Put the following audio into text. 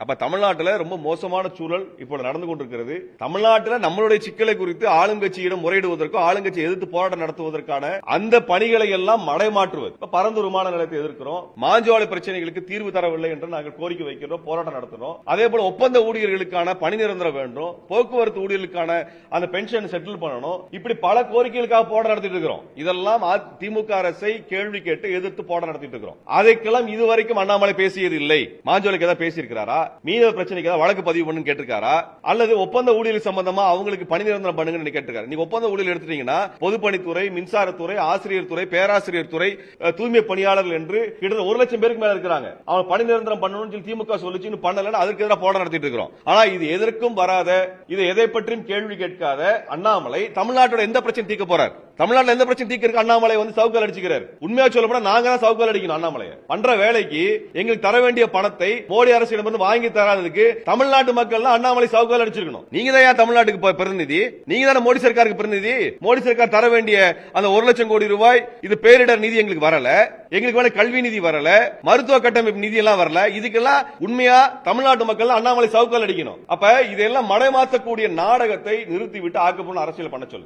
அப்ப தமிழ்நாட்டில் ரொம்ப மோசமான சூழல் இப்போ நடந்து கொண்டிருக்கிறது. தமிழ்நாட்டில் நம்மளுடைய சிக்கலை குறித்து ஆளுங்கட்சியிடம் முறையிடுவதற்கும் ஆளுங்கட்சி எதிர்த்து போராட்டம் நடத்துவதற்கான அந்த பணிகளை எல்லாம் மடைமாற்றுவது. பரந்தூர் விமான நிலையத்தை எதிர்க்கிறோம், மாஞ்சோலை பிரச்சனைகளுக்கு தீர்வு தரவில்லை என்று நாங்கள் கோரிக்கை வைக்கிறோம், போராட்டம் நடத்துறோம். அதே போல ஒப்பந்த ஊழியர்களுக்கான பணி நிரந்தரம் வேண்டும், போக்குவரத்து ஊழியர்களுக்கான அந்த பென்ஷன் செட்டில் பண்ணணும். இப்படி பல கோரிக்கைகளுக்காக போராட்டம் நடத்திட்டு இருக்கிறோம். இதெல்லாம் திமுக அரசை கேள்வி கேட்டு எதிர்த்து போராட்டம் நடத்திட்டு இருக்கிறோம். அதைக்கெல்லாம் இதுவரைக்கும் அண்ணாமலை பேசியது இல்லை. மாஞ்சோலைக்கு ஏதாவது பேசியிருக்கிறாரா? மீனவ பிரச்சனைக்கு ஏதாவது வழக்கு பதிவு பண்ணு கேட்டிருக்காரா? அல்லது ஒப்பந்த ஊழியர் சம்பந்தமா அவங்களுக்கு பணி நிரந்தரம் பண்ணுங்கன்னு கேட்டிருக்காரு. நீங்க ஒப்பந்த ஊழியர் எடுத்துட்டீங்கன்னா பொதுப்பணித்துறை, மின்சாரத்துறை, ஆசிரியர் துறை, பேராசிரியர் துறை, தூய்மை பணியாளர்கள் என்று கிட்டத்தட்ட 1 லட்சம் பேருக்கு மேல இருக்கிறாங்க. அவங்க பணி நிரந்தரம் பண்ணணும்னு சொல்லி திமுக சொல்லிச்சு, பண்ணலன்னு அதுக்கு எதிராக போராட்டம் நடத்திட்டு இருக்கிறோம். ஆனா இது எதற்கும் வராத, இது எதை பற்றியும் கேள்வி கேட்காத அண்ணாமலை தமிழ்நாட்டோட எந்த பிரச்சனை தீர்க்க போறார்? தமிழ்நாட்டில் எந்த பிரச்சனை தீர்க்க அண்ணாமலை வந்து சவுக்கால் அடிச்சுக்கிறார். உண்மையா சொல்லப்போனா நாங்க தான் சவுக்கால் அடிக்கணும். அண்ணாமலை பண்ற வேலைக்கு எங்களுக்கு தர வேண்டிய பணத்தை மோடி அரசிடம் வாங்கி தராததுக்கு தமிழ்நாட்டு மக்கள் அண்ணாமலை சவுக்கால் அடிச்சிருக்கணும். நீங்க தான் தமிழ்நாட்டுக்கு பிரதிநிதி, நீங்க தானே மோடி சர்க்காருக்கு பிரதிநிதி. மோடி சர்க்கார் தர வேண்டிய அந்த 1 லட்சம் கோடி ரூபாய் இது பேரிடர் நிதி எங்களுக்கு வரல, எங்களுக்கு வேலை கல்வி நிதி வரல, மருத்துவ கட்டமைப்பு நிதி எல்லாம் வரல. இதுக்கெல்லாம் உண்மையா தமிழ்நாட்டு மக்கள் அண்ணாமலை சவுக்கால் அடிக்கணும். அப்ப இதெல்லாம் மடைமாற்றக்கூடிய நாடகத்தை நிறுத்திவிட்டு ஆக்கப்பூர்வ அரசியல் பண்ண சொல்லு.